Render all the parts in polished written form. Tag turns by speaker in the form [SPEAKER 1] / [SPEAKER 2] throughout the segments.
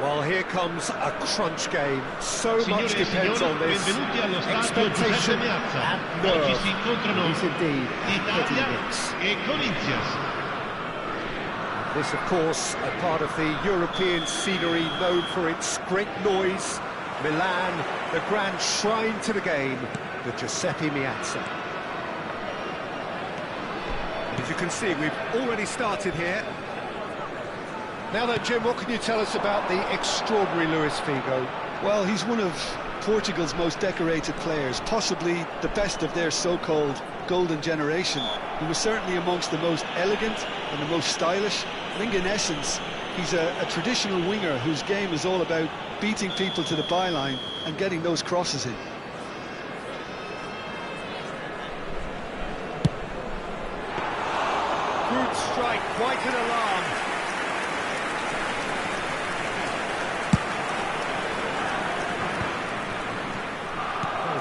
[SPEAKER 1] Well, here comes a crunch game. So much depends on this. Expectation and nerve. It's indeed a heady mix. This, of course, a part of the European scenery known for its great noise. Milan, the grand shrine to the game, the Giuseppe Meazza. As you can see, we've already started here. Now then, Jim, what can you tell us about the extraordinary Luis Figo?
[SPEAKER 2] Well, he's one of Portugal's most decorated players, possibly the best of their so-called golden generation. He was certainly amongst the most elegant and the most stylish. I think in essence, he's a traditional winger whose game is all about beating people to the byline and getting those crosses in.
[SPEAKER 1] Good strike, quite an alarm.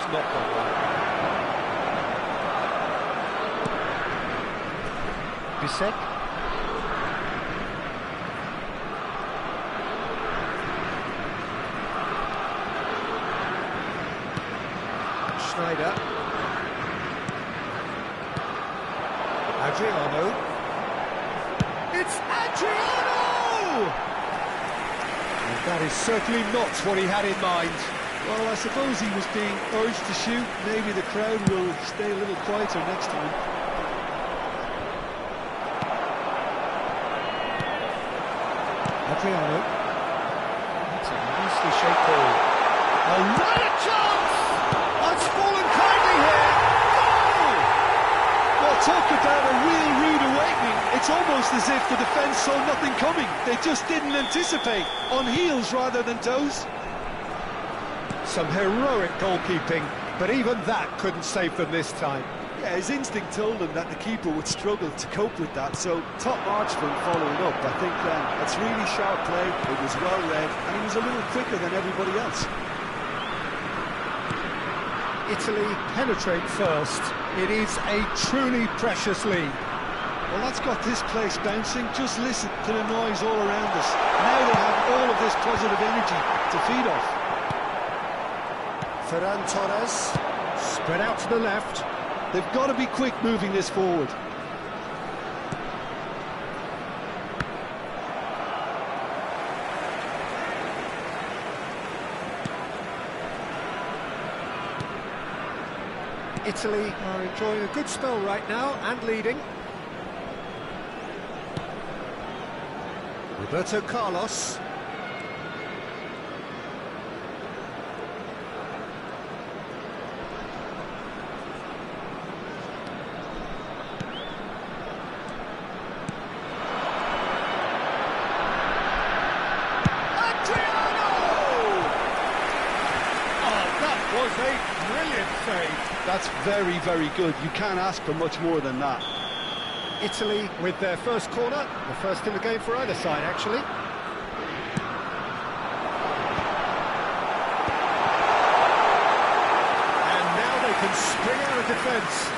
[SPEAKER 1] Not gone well. Bisek. Schneider. Adriano. It's Adriano! And that is certainly not what he had in mind.
[SPEAKER 2] Well, I suppose he was being urged to shoot. Maybe the crowd will stay a little quieter next time.
[SPEAKER 1] Adriano. That's a nicely shaped ball. Another chance! It's fallen kindly here. Goal!
[SPEAKER 2] Well, talk about a real rude awakening. It's almost as if the defence saw nothing coming. They just didn't anticipate. On heels rather than toes.
[SPEAKER 1] Some heroic goalkeeping, but even that couldn't save them this time.
[SPEAKER 2] Yeah, his instinct told him that the keeper would struggle to cope with that, so top marks for him following up. I think that's really sharp play, it was well read, and he was a little quicker than everybody else.
[SPEAKER 1] Italy penetrate first. It is a truly precious lead.
[SPEAKER 2] Well, that's got this place bouncing. Just listen to the noise all around us. Now they have all of this positive energy to feed off.
[SPEAKER 1] Ferran Torres, spread out to the left.
[SPEAKER 2] They've got to be quick moving this forward.
[SPEAKER 1] Italy are enjoying a good spell right now and leading. Roberto Carlos.
[SPEAKER 2] That's very, very good. You can't ask for much more than that.
[SPEAKER 1] Italy with their first corner, the first in the game for either side, actually. And now they can spring out of defence.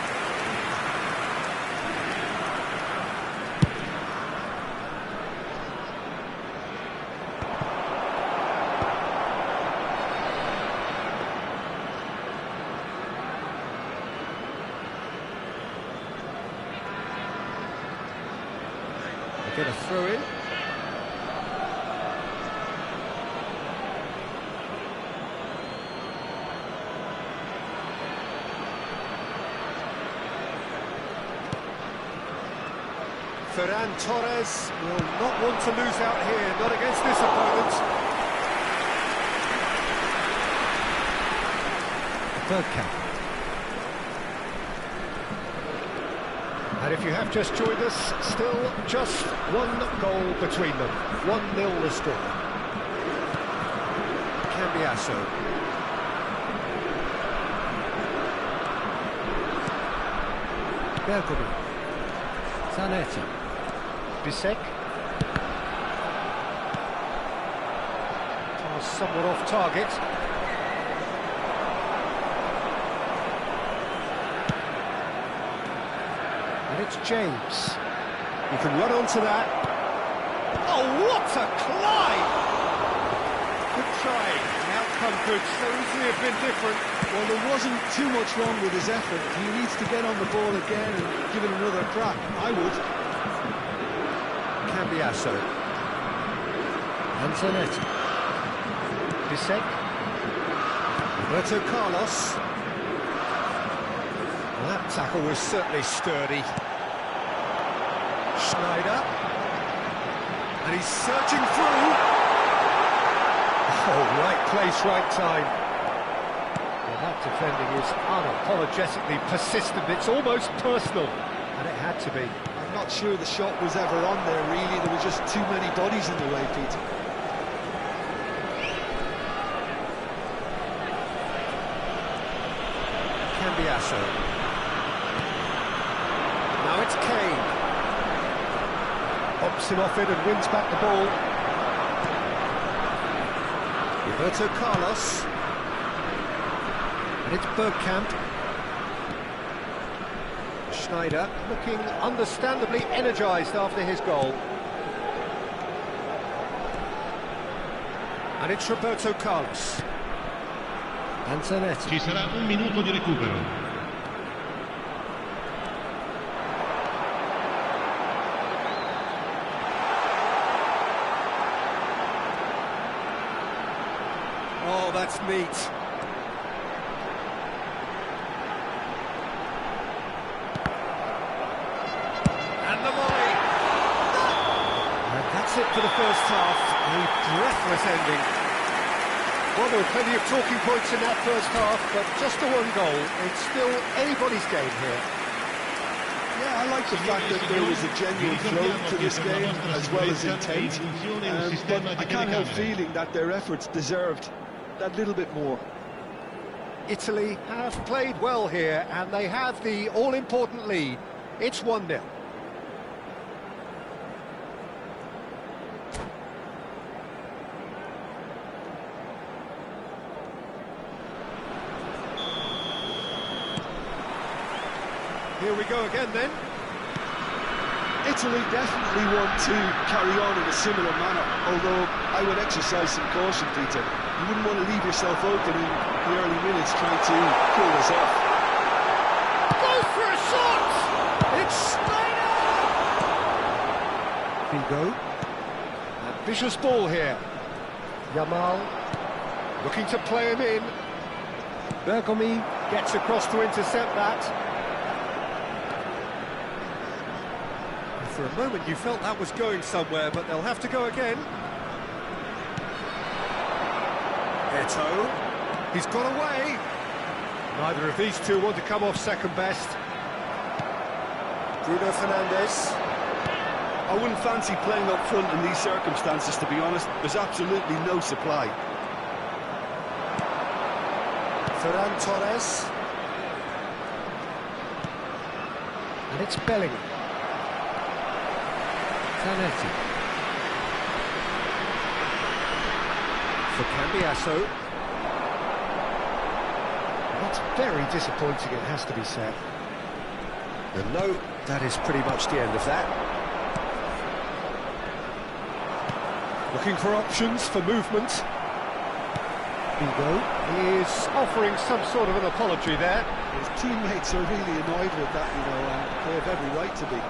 [SPEAKER 1] Get a throw in. Ferran Torres will not want to lose out here, not against this opponent. Bergkamp. And if you have just joined us, still just one goal between them. 1-0 the score. Cambiasso. Bergomi. Zanetti. Bisek. Somewhat off target. And it's James. You can run onto that. Oh, what a climb! Good try. The outcome could so easily have been different.
[SPEAKER 2] Well, there wasn't too much wrong with his effort. He needs to get on the ball again and give it another crack. I would.
[SPEAKER 1] Cambiasso. Antonetti. Bisek. Roberto Carlos. Well, that tackle was certainly sturdy. Schneider. And he's searching through. Oh, right place, right time. Well, that defending is unapologetically persistent. It's almost personal. And it had to be.
[SPEAKER 2] I'm not sure the shot was ever on there, really. There were just too many bodies in the way, Peter.
[SPEAKER 1] Cambiasso. Now it's Kane. Hops him off it and wins back the ball. Roberto Carlos. And it's Bergkamp. Schneider looking understandably energised after his goal. And it's Roberto Carlos. Antonetti.
[SPEAKER 3] Ci sarà un minuto di recupero.
[SPEAKER 1] Oh, that's neat. And the volley. And that's it for the first half. A breathless ending. Well, there were plenty of talking points in that first half, but just the one goal. It's still anybody's game here.
[SPEAKER 2] Yeah, I like the fact that there was a genuine flow to this game, as well as intent. But I can't help feeling that their efforts deserved that little bit more.
[SPEAKER 1] Italy have played well here, and they have the all-important lead. It's 1-0. Here we go again then.
[SPEAKER 2] Italy definitely want to carry on in a similar manner, although I would exercise some caution, Peter. You wouldn't want to leave yourself open in the early minutes trying to pull this off.
[SPEAKER 1] Go for a shot! It's Schneider! Figo. Ambitious ball here. Yamal looking to play him in. Bergomi gets across to intercept that. For a moment you felt that was going somewhere, but they'll have to go again. Eto'o, he's got away. Neither of these two want to come off second best. Bruno Fernandes.
[SPEAKER 2] I wouldn't fancy playing up front in these circumstances, to be honest. There's absolutely no supply.
[SPEAKER 1] Ferran Torres. And it's Bellingham. Zanetti. For Cambiasso. That's very disappointing, it has to be said. And no, that is pretty much the end of that. Looking for options for movement. Figo is offering some sort of an apology there.
[SPEAKER 2] His teammates are really annoyed with that, you know, and they have every right to be.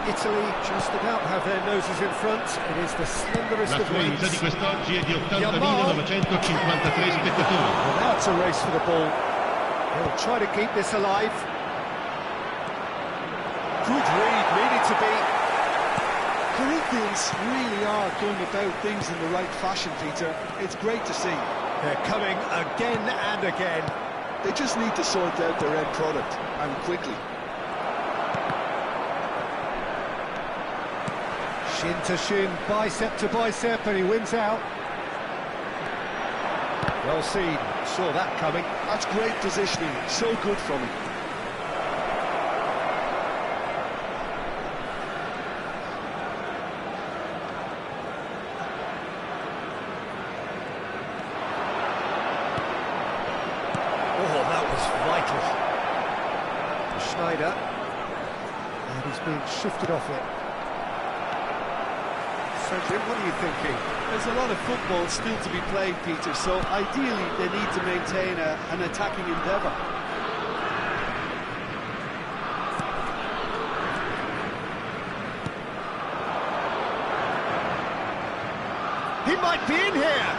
[SPEAKER 1] Italy just about have their noses in front. It is the slenderest of leads.
[SPEAKER 3] L'affluenza di quest'oggi è di 80.953 spettatori.
[SPEAKER 1] Well, now it's a race for the ball. He'll try to keep this alive. Good read, needed to be.
[SPEAKER 2] Corinthians really are going about things in the right fashion, Peter. It's great to see.
[SPEAKER 1] They're coming again and again.
[SPEAKER 2] They just need to sort out their end product, and quickly.
[SPEAKER 1] Shin to shin, bicep to bicep, and he wins out. Well seen, saw that coming.
[SPEAKER 2] That's great positioning, so good from him.
[SPEAKER 1] Oh, that was vital. Schneider, and he's being shifted off it. So, Jim, what are you thinking?
[SPEAKER 2] There's a lot of football still to be played, Peter, so ideally they need to maintain an attacking endeavour.
[SPEAKER 1] He might be in here!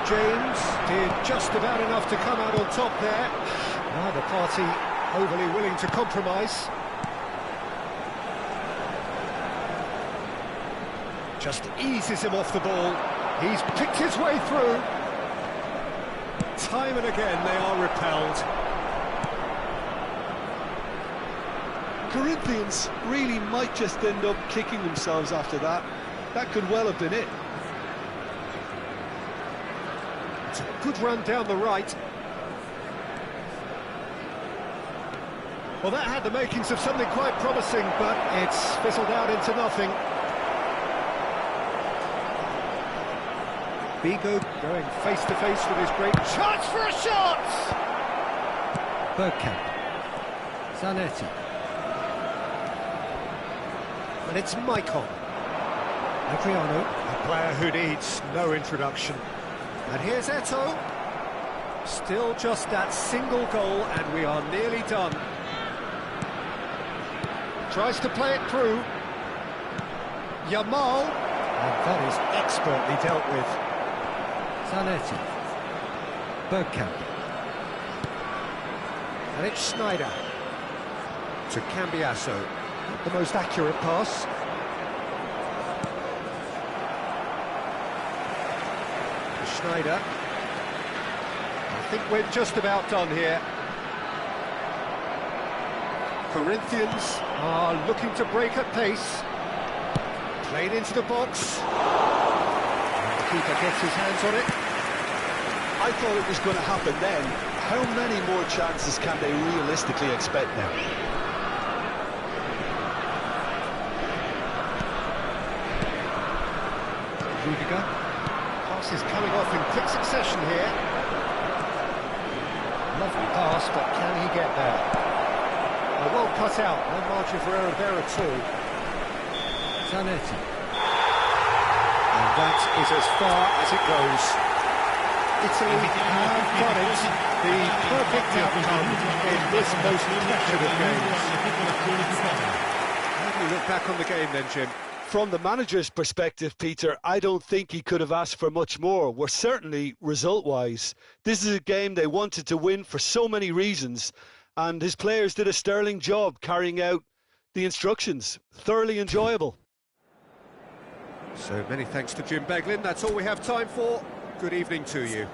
[SPEAKER 1] James did just about enough to come out on top there. Neither party overly willing to compromise. Just eases him off the ball. He's picked his way through. Time and again they are repelled.
[SPEAKER 2] Corinthians really might just end up kicking themselves after that. That could well have been it.
[SPEAKER 1] It's a good run down the right. Well, that had the makings of something quite promising, but it's fizzled out into nothing. Bigo going face-to-face with his great chance for a shot!
[SPEAKER 4] Bergkamp. Zanetti.
[SPEAKER 1] And it's Maicon.
[SPEAKER 4] Adriano.
[SPEAKER 1] A player who needs no introduction. And here's Eto'o. Still just that single goal, and we are nearly done. Tries to play it through. Yamal. And that is expertly dealt with.
[SPEAKER 4] Zanetti. Bergkamp.
[SPEAKER 1] And it's Schneider. To Cambiasso. Not the most accurate pass. Schneider. I think we're just about done here. Corinthians are looking to break at pace. Played into the box. And the keeper gets his hands on it.
[SPEAKER 2] I thought it was going to happen then. How many more chances can they realistically expect now?
[SPEAKER 1] Rudiger. Pass is coming off in quick succession here. Lovely pass, but can he get there? Well cut out, no margin for error there at all.
[SPEAKER 4] Zanetti.
[SPEAKER 1] And that is as far as it goes. Italy have done it. The perfect outcome in this most pressured of games. How do you look back on the game then, Jim?
[SPEAKER 2] From the manager's perspective, Peter, I don't think he could have asked for much more. Well, certainly result-wise. This is a game they wanted to win for so many reasons, and his players did a sterling job carrying out the instructions. Thoroughly enjoyable.
[SPEAKER 1] So many thanks to Jim Beglin. That's all we have time for. Good evening to you.